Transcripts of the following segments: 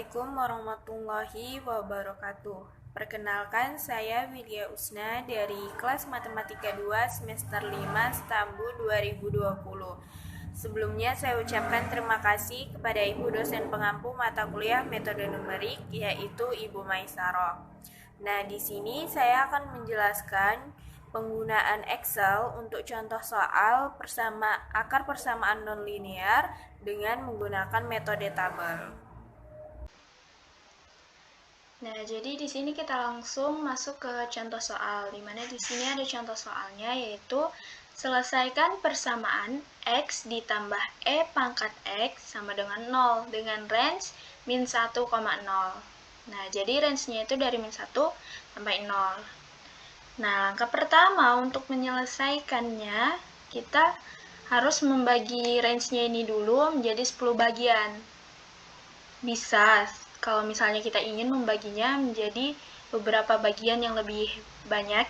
Assalamualaikum warahmatullahi wabarakatuh. Perkenalkan, saya Widya Usna dari kelas Matematika 2 semester 5 Stambu 2020. Sebelumnya saya ucapkan terima kasih kepada Ibu dosen pengampu mata kuliah metode numerik, yaitu Ibu Maisaroh. Nah, di sini saya akan menjelaskan penggunaan Excel untuk contoh soal akar persamaan nonlinear dengan menggunakan metode tabel. Nah, jadi di sini kita langsung masuk ke contoh soal, di mana di sini ada contoh soalnya, yaitu selesaikan persamaan X ditambah E pangkat X sama dengan 0 dengan range min 1,0. Nah, jadi range-nya itu dari min 1 sampai 0. Nah, langkah pertama untuk menyelesaikannya, kita harus membagi range-nya ini dulu menjadi 10 bagian. Bisa kalau misalnya kita ingin membaginya menjadi beberapa bagian yang lebih banyak,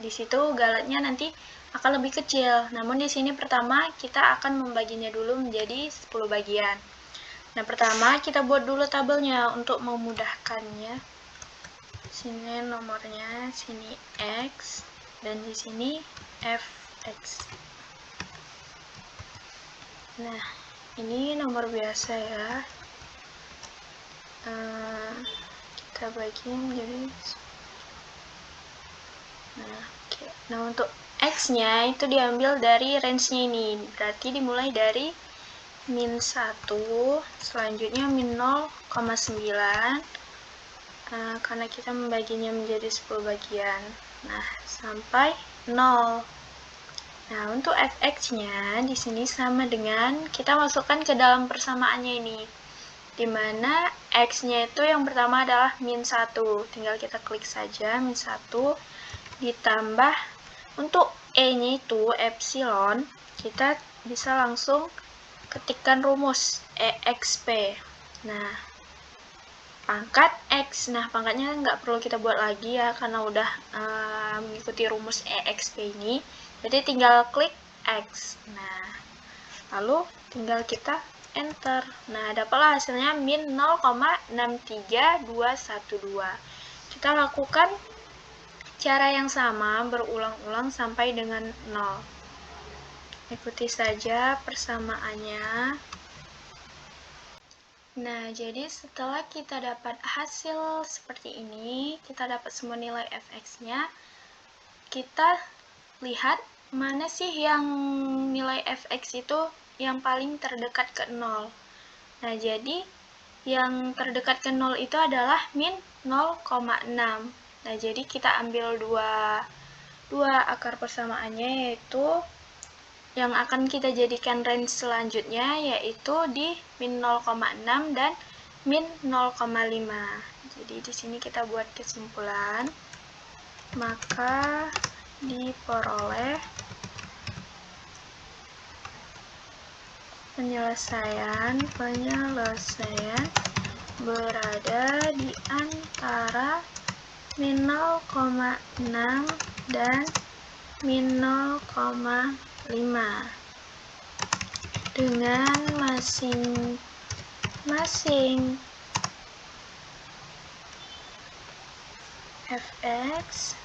di situ galatnya nanti akan lebih kecil. Namun di sini pertama kita akan membaginya dulu menjadi 10 bagian. Nah, pertama kita buat dulu tabelnya untuk memudahkannya. Sini nomornya, sini X, dan di sini Fx. Nah, ini nomor biasa ya. Kita bagi menjadi nah untuk X-nya itu diambil dari range-nya ini, berarti dimulai dari min 1, selanjutnya min 0,9, karena kita membaginya menjadi 10 bagian, nah sampai 0. Nah, untuk Fx-nya di sini sama dengan kita masukkan ke dalam persamaannya ini, dimana X-nya itu yang pertama adalah min 1, tinggal kita klik saja min 1, ditambah untuk E-nya itu epsilon, kita bisa langsung ketikkan rumus EXP. Nah, pangkat X, nah pangkatnya nggak perlu kita buat lagi ya, karena udah mengikuti rumus EXP ini, jadi tinggal klik X. Nah, lalu tinggal kita enter. Nah, dapatlah hasilnya min 0,63212. Kita lakukan cara yang sama berulang-ulang sampai dengan 0. Ikuti saja persamaannya. Nah, jadi setelah kita dapat hasil seperti ini, kita dapat semua nilai Fx-nya, kita lihat mana sih yang nilai Fx itu yang paling terdekat ke 0. Nah, jadi yang terdekat ke 0 itu adalah min 0,6. Nah, jadi kita ambil dua akar persamaannya, yaitu yang akan kita jadikan range selanjutnya, yaitu di min 0,6 dan min 0,5. Jadi di sini kita buat kesimpulan, maka diperoleh penyelesaian berada di antara min 0,6 dan min 0,5 dengan masing-masing Fx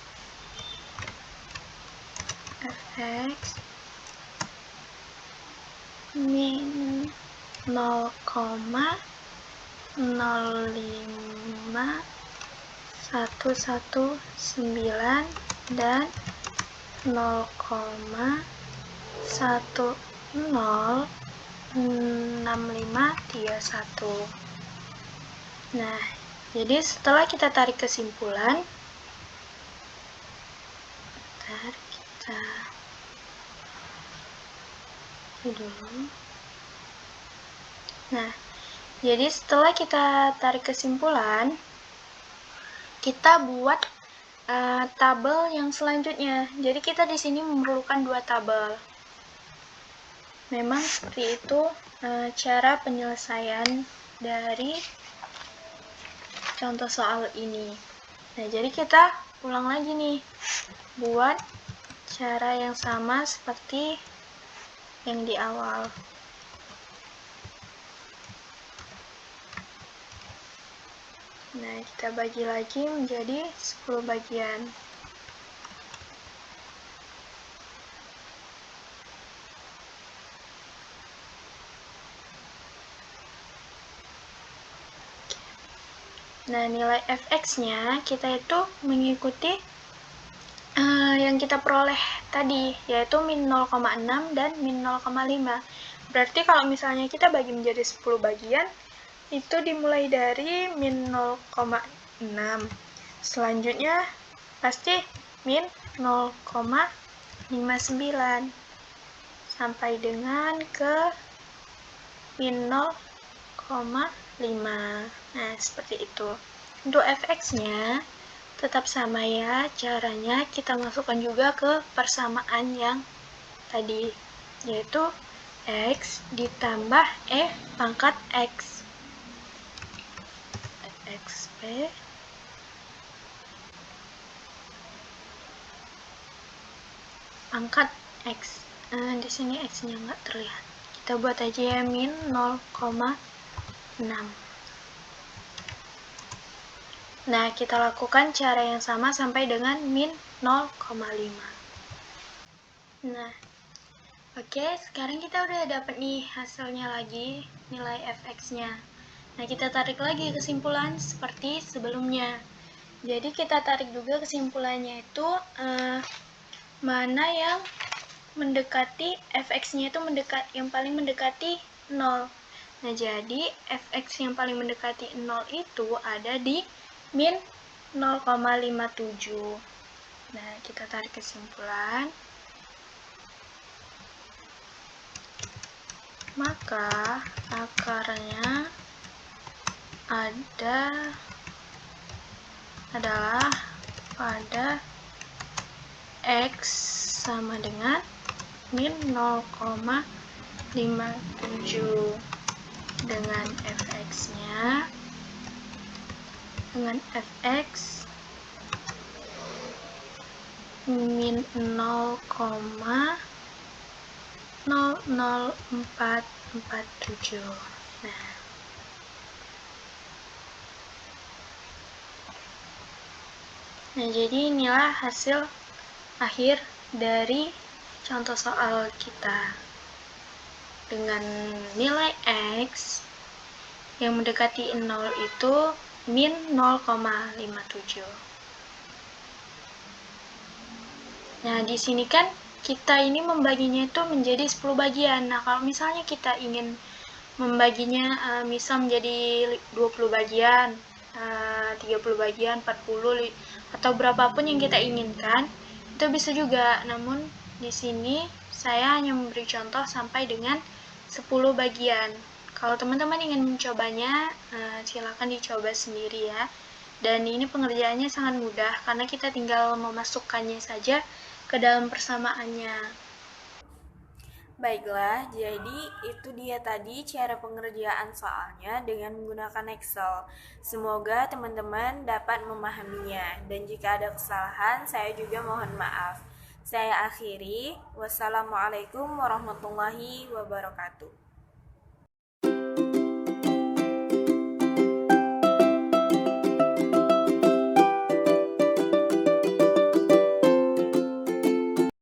min 0,05119 dan 0,106531. Nah, jadi setelah kita tarik kesimpulan, Nah, jadi setelah kita tarik kesimpulan, kita buat tabel yang selanjutnya. Jadi kita di sini memerlukan dua tabel. Memang seperti itu cara penyelesaian dari contoh soal ini. Nah, jadi kita ulang lagi nih, buat cara yang sama seperti yang di awal. Nah, kita bagi lagi menjadi 10 bagian. Nah, nilai fx-nya kita itu mengikuti yang kita peroleh tadi, yaitu min 0,6 dan min 0,5. Berarti kalau misalnya kita bagi menjadi 10 bagian, itu dimulai dari min 0,6. Selanjutnya pasti min 0,59 sampai dengan ke min 0,5. Nah, seperti itu. Untuk fx-nya tetap sama ya, caranya kita masukkan juga ke persamaan yang tadi, yaitu x ditambah pangkat x. xp pangkat x. Di sini x-nya nggak terlihat. Kita buat aja ya min 0,6. Nah, kita lakukan cara yang sama sampai dengan min 0,5. Nah, oke, sekarang kita udah dapat nih hasilnya lagi, nilai fx-nya. Nah, kita tarik lagi kesimpulan seperti sebelumnya. Jadi, kita tarik juga kesimpulannya itu mana yang mendekati fx-nya itu yang paling mendekati 0. Nah, jadi fx yang paling mendekati 0 itu ada di min 0,57. Nah, kita tarik kesimpulan. Maka akarnya adalah pada x sama dengan min 0,57 dengan fx-nya dengan fx min 0,00447. Nah, jadi inilah hasil akhir dari contoh soal kita. Dengan nilai x yang mendekati 0 itu min 0,57. Nah, di sini kan kita ini membaginya itu menjadi 10 bagian. Nah, kalau misalnya kita ingin membaginya misal menjadi 20 bagian, 30 bagian, 40 atau berapapun yang kita inginkan, itu bisa juga. Namun di sini saya hanya memberi contoh sampai dengan 10 bagian. Kalau teman-teman ingin mencobanya, silakan dicoba sendiri ya. Dan ini pengerjaannya sangat mudah karena kita tinggal memasukkannya saja ke dalam persamaannya. Baiklah, jadi itu dia tadi cara pengerjaan soalnya dengan menggunakan Excel. Semoga teman-teman dapat memahaminya, dan jika ada kesalahan, saya juga mohon maaf. Saya akhiri, wassalamualaikum warahmatullahi wabarakatuh.